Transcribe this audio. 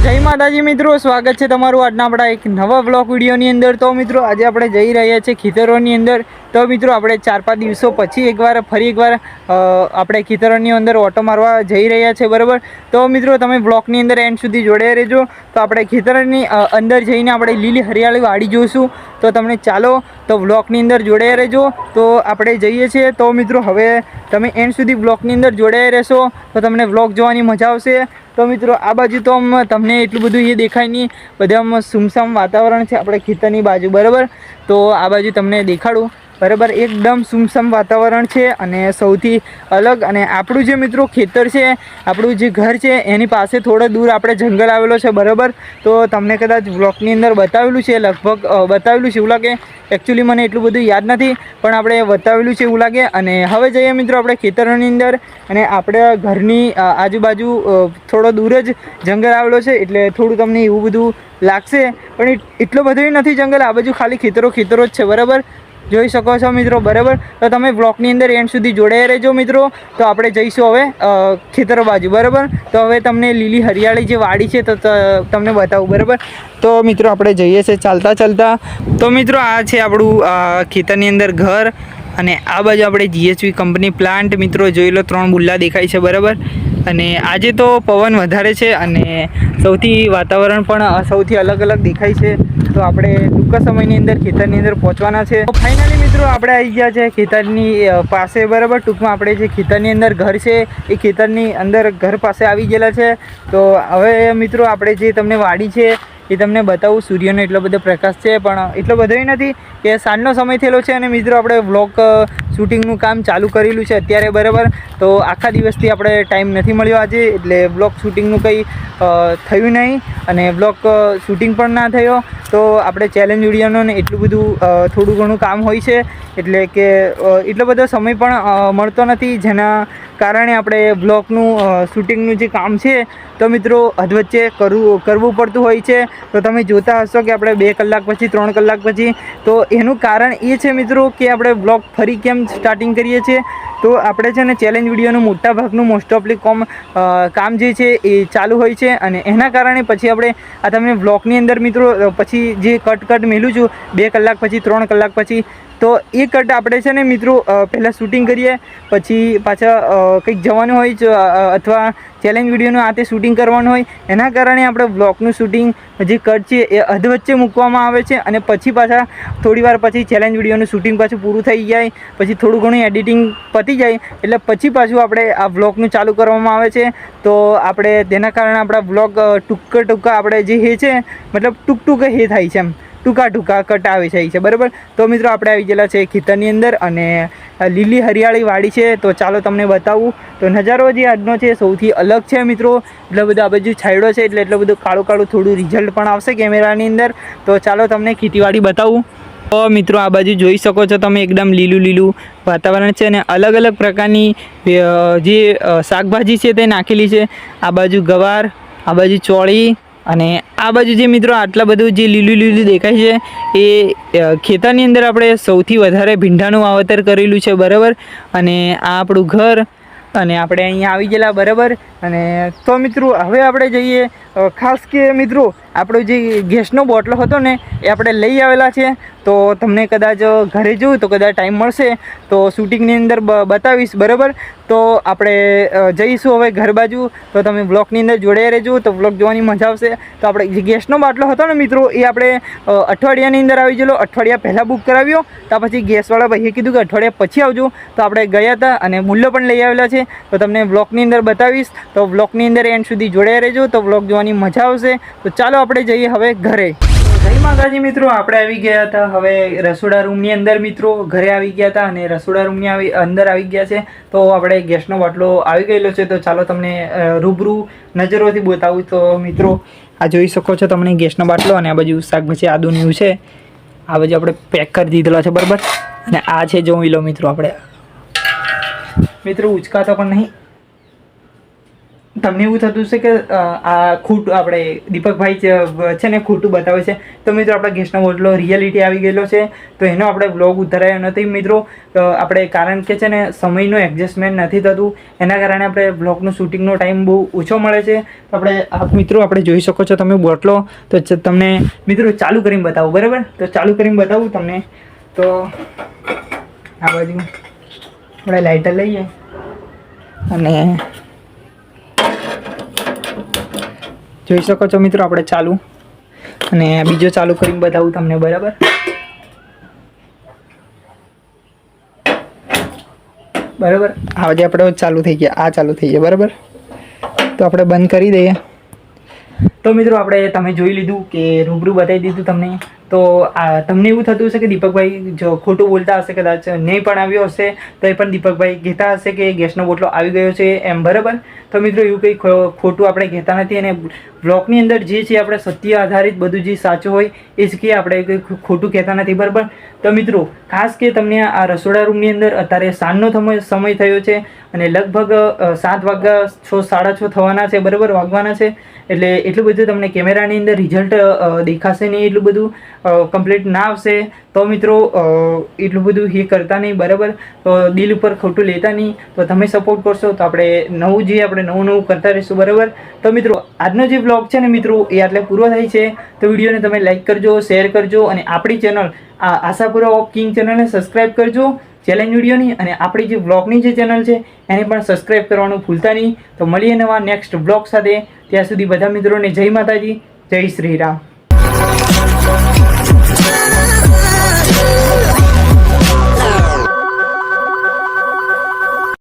જય માતાજી મિત્રો, સ્વાગત છે તમારું આજના આપણા એક નવા બ્લોગ વિડીયોની અંદર। તો મિત્રો આજે આપણે જઈ રહ્યા છીએ ખેતરોની અંદર। તો મિત્રો આપણે 4-5 દિવસો પછી ફરી એકવાર આપણે ખેતરોની અંદર ઓટો મારવા જઈ રહ્યા છે, બરાબર। તો મિત્રો તમે બ્લોગની અંદર એન્ડ સુધી જોડાયા રહેજો। તો આપણે ખેતરની અંદર જઈને આપણે લીલી હરિયાળી વાડી જોઈશું। તો તમને ચાલો તો બ્લોગની અંદર જોડાયા રહેજો। તો આપણે જઈએ છીએ। તો મિત્રો હવે તમે એન્ડ સુધી બ્લોગની અંદર જોડાયા રહેશો તો તમને બ્લોગ જોવાની મજા આવશે। તો મિત્રો આ બાજુ તો તમને એટલું બધું એ દેખાય નહીં, બધામાં સુમસામ વાતાવરણ છે આપણે ખેતરની બાજુ, બરાબર। તો આ બાજુ તમને દેખાડું, બરાબર, એકદમ સુમસામ વાતાવરણ છે અને સૌથી અલગ। અને આપણું જે મિત્રો ખેતર છે, આપણું જે ઘર છે એની પાસે થોડા દૂર આપણે જંગલ આવેલો છે, બરાબર। તો તમને કદાચ બ્લોગની અંદર બતાવેલું છે, લગભગ બતાવેલું છે એવું લાગે। એકચ્યુઅલી મને એટલું બધું યાદ નથી, પણ આપણે બતાવેલું છે એવું લાગે। અને હવે જઈએ મિત્રો આપણે ખેતરોની અંદર, અને આપણે ઘરની આજુબાજુ થોડો દૂર જ જંગલ આવેલો છે, એટલે થોડું તમને એવું બધું લાગશે, પણ એટલો બધો નથી જંગલ। આ બાજુ ખાલી ખેતરો જ છે, બરાબર, જોઈ શકો છો મિત્રો, બરાબર। તો તમે બ્લોગની અંદર એન્ડ સુધી જોડાયા રહેજો મિત્રો। તો આપણે જઈશું હવે ખેતરો બાજુ, બરાબર। તો હવે તમને લીલી હરિયાળી જે વાડી છે તો તમને બતાવું, બરાબર। તો મિત્રો આપણે જઈએ છીએ ચાલતા। તો મિત્રો આ છે આપણું ખેતરની અંદર ઘર, અને આ બાજુ આપણે GHV કંપની પ્લાન્ટ મિત્રો જોઈ લો, 3 બુલ્લા દેખાય છે, બરાબર। અને આજે તો પવન વધારે છે અને સૌથી વાતાવરણ પણ સૌથી અલગ દેખાય છે। તો આપણે ટૂંકા સમયની અંદર ખેતરની અંદર પહોંચવાના છે। તો ફાઇનલી મિત્રો આપણે આવી ગયા છે ખેતરની પાસે, બરાબર। ટૂંકમાં આપણે જે ખેતરની અંદર ઘર છે એ ખેતરની અંદર ઘર પાસે આવી ગયેલા છે। તો હવે મિત્રો આપણે જે તમને વાડી છે એ તમને બતાવું। સૂર્યનો એટલો બધો પ્રકાશ છે, પણ એટલો બધો નથી કે સાંજનો સમય થયેલો છે, અને મિત્રો આપણે વ્લોગ શૂટિંગનું કામ ચાલુ કરેલું છે અત્યારે, બરાબર। તો આખા દિવસથી આપણે ટાઈમ નથી મળ્યો આજે, એટલે બ્લોગ શૂટિંગનું કંઈ થયું નહીં, અને બ્લોગ શૂટિંગ પણ ના થયો। તો આપણે ચેલેન્જ વિડીયોનું ને એટલું બધું થોડું ઘણું કામ હોય છે, એટલે કે એટલો બધો સમય પણ મળતો નથી, જેના કારણે આપણે બ્લોગનું શૂટિંગનું જે કામ છે તો મિત્રો અધવચ્ચે કરવું પડતું હોય છે। તો તમે જોતા હશો કે આપણે 2 કલાક પછી 3 કલાક પછી, તો એનું કારણ એ છે મિત્રો કે આપણે બ્લોગ ફરી કેમ સ્ટાર્ટિંગ કરીએ છીએ। તો આપણે છે ને ચેલેન્જ વિડીયોનું મોટા ભાગનું મોસ્ટ ઓફલી કામ જે છે એ ચાલુ હોય છે, અને એના કારણે પછી આપણે આ તમને બ્લોગની અંદર મિત્રો પછી જે કટ મેલું છું 2 કલાક પછી 3 કલાક પછી, તો એ કટ આપણે છે ને મિત્રો પહેલાં શૂટિંગ કરીએ, પછી પાછા કંઈક જવાનું હોય છે અથવા ચેલેન્જ વિડીયોનું આ તે શૂટિંગ કરવાનું હોય, એના કારણે આપણે બ્લોગનું શૂટિંગ જે કટ છે એ અધવચ્ચે મૂકવામાં આવે છે, અને પછી પાછા થોડી વાર પછી ચેલેન્જ વિડીયોનું શૂટિંગ પાછું પૂરું થઈ જાય, પછી થોડું ઘણું એડિટિંગ પતી જાય, એટલે પછી પાછું આપણે આ બ્લોગનું ચાલુ કરવામાં આવે છે। તો આપણે તેના કારણે આપણા બ્લોગ ટૂંકા આપણે જે હે છે, મતલબ ટૂંક હે થાય છે, એમ ટૂંકા કટ આવી જાય છે, બરાબર। તો મિત્રો આપણે આવી ગયેલા છે ખેતરની અંદર, અને લીલી હરિયાળી વાડી છે। તો ચાલો તમને બતાવું। તો નજારો જે આજનો છે સૌથી અલગ છે મિત્રો, એટલો બધો આ બાજુ છાંયડો છે, એટલે એટલો બધું કાળું થોડું રિઝલ્ટ પણ આવશે કેમેરાની અંદર। તો ચાલો તમને ખેતીવાડી બતાવું। તો મિત્રો આ બાજુ જોઈ શકો છો તમે, એકદમ લીલું વાતાવરણ છે, અને અલગ પ્રકારની જે શાકભાજી છે તે નાખેલી છે। આ બાજુ ગવાર, આ બાજુ ચોળી, અને આ બાજુ જે મિત્રો આટલા બધું જે લીલું દેખાય છે એ ખેતરની અંદર આપણે સૌથી વધારે ભીંડાનું વાવેતર કરેલું છે, બરાબર। અને આ આપણું ઘર, અને આપણે અહીંયા આવી ગયેલા, બરાબર। અને તો મિત્રો હવે આપણે જઈએ, ખાસ કે મિત્રો આપણો જે ગેસનો બોટલો હતો ને એ આપણે લઈ આવેલા છે। તો તમને કદાચ ઘરે જોઉં તો કદાચ ટાઈમ મળશે તો શૂટિંગની અંદર બતાવીશ, બરાબર। તો આપણે જઈશું હવે ઘર બાજુ, તો તમે બ્લોગની અંદર જોડાયા રહેજો, તો બ્લોગ જોવાની મજા આવશે। તો આપણે જે ગેસનો બાટલો હતો ને મિત્રો એ આપણે અઠવાડિયાની અંદર આવી ગયેલો, અઠવાડિયા પહેલાં બુક કરાવ્યો, તો પછી ગેસવાળા ભાઈએ કીધું કે અઠવાડિયા પછી આવજો, તો આપણે ગયા હતા અને મૂલ્ય પણ લઈ આવેલા છે। તો તમને બ્લોગની અંદર બતાવીશ, તો બ્લોગની અંદર એન્ડ સુધી જોડાયા રહેજો, તો બ્લોગ જોવાની મજા આવશે। તો ચાલો આપણે જઈએ હવે ઘરે। જય માતાજી મિત્રો, આપણે આવી ગયા હતા હવે રસોડા રૂમની અંદર મિત્રો, ઘરે આવી ગયા હતા અને રસોડા રૂમની અંદર આવી ગયા છે। તો આપણે ગેસનો બાટલો આવી ગયેલો છે, તો ચાલો તમને રૂબરૂ નજરોથી બતાવું। તો મિત્રો આ જોઈ શકો છો તમને ગેસનો બાટલો, અને આ બાજુ શાકભાજી આદુને એવું છે, આ બાજુ આપણે પેક કરી દીધેલો છે, બરાબર। અને આ છે જોઈ લો મિત્રો, આપણે મિત્રો ઉચકાતો પણ નહીં, તમને એવું થતું છે કે આ ખોટું આપણે દીપકભાઈ છે ને ખોટું બતાવે છે, તો મિત્રો આપણા ગેસનો બોટલો રિયાલિટી આવી ગયેલો છે, તો એનો આપણે બ્લોગ ઉતારાયો નથી મિત્રો. આપણે કારણ કે છે ને સમયનું એડજસ્ટમેન્ટ નથી થતું, એના કારણે આપણે બ્લોગનું શૂટિંગનો ટાઈમ બહુ ઓછો મળે છે. તો આપણે મિત્રો આપણે જોઈ શકો છો તમે બોટલો, તો તમને મિત્રો ચાલુ કરીને બતાવું, બરાબર? તો ચાલુ કરીને બતાવું તમને. તો આ બાજુ આપણે લાઇટર લઈએ અને જોઈ શકો છો મિત્રો આપણે ચાલુ, અને બીજો ચાલુ કરીને બતાવું તમને, બરાબર? બરાબર, આજે આપણે ચાલુ થઈ ગયા, આ ચાલુ થઈ ગયા, બરાબર? તો આપણે બંધ કરી દઈએ. તો મિત્રો આપણે તમે જોઈ લીધું કે રૂબરૂ બતાવી દીધું તમને. તો તમને એવું થતું હશે કે દીપકભાઈ જો ખોટું બોલતા હશે, કદાચ નહીં પણ આવ્યો હશે તો એ પણ દીપકભાઈ કહેતા હશે કે ગેસનો બોટલો આવી ગયો છે એમ, બરાબર? તો મિત્રો એવું કંઈ ખોટું આપણે કહેતા નથી, અને બ્લોગની અંદર જે છે આપણે સત્ય આધારિત બધું જે સાચું હોય એ જ કે આપણે કંઈ ખોટું કહેતા નથી, બરાબર? તો મિત્રો ખાસ કે તમને આ રસોડા રૂમની અંદર અત્યારે સાંજનો સમય થયો છે અને લગભગ 7 વાગ્યા 6 સાડા 6 થવાના છે, બરાબર? વાગવાના છે. એટલે એટલું બધું તમને કેમેરાની અંદર રિઝલ્ટ દેખાશે નહીં, એટલું બધું કમ્પ્લીટ ના આવશે. તો મિત્રો એટલું બધું એ કરતા નહીં, બરાબર? તો દિલ ઉપર ખોટું લેતા નહીં. તો તમે સપોર્ટ કરશો તો આપણે નવું કરતા રહીશું, બરાબર? તો મિત્રો આજનો જે બ્લોગ છે ને મિત્રો એ આટલે પૂરો થાય છે. તો વિડીયોને તમે લાઈક કરજો, શેર કરજો, અને આપણી ચેનલ આશાપુરા ઓફ કિંગ ચેનલને સબસ્ક્રાઈબ કરજો ચેલેન્જ વિડીયોની, અને આપણી જે બ્લોગની જે ચેનલ છે એને પણ સબસ્ક્રાઈબ કરવાનું ભૂલતા નહીં. તો મળીએ નવા નેક્સ્ટ બ્લોગ સાથે. ત્યાં સુધી બધા મિત્રોને જય માતાજી, જય શ્રી રામ.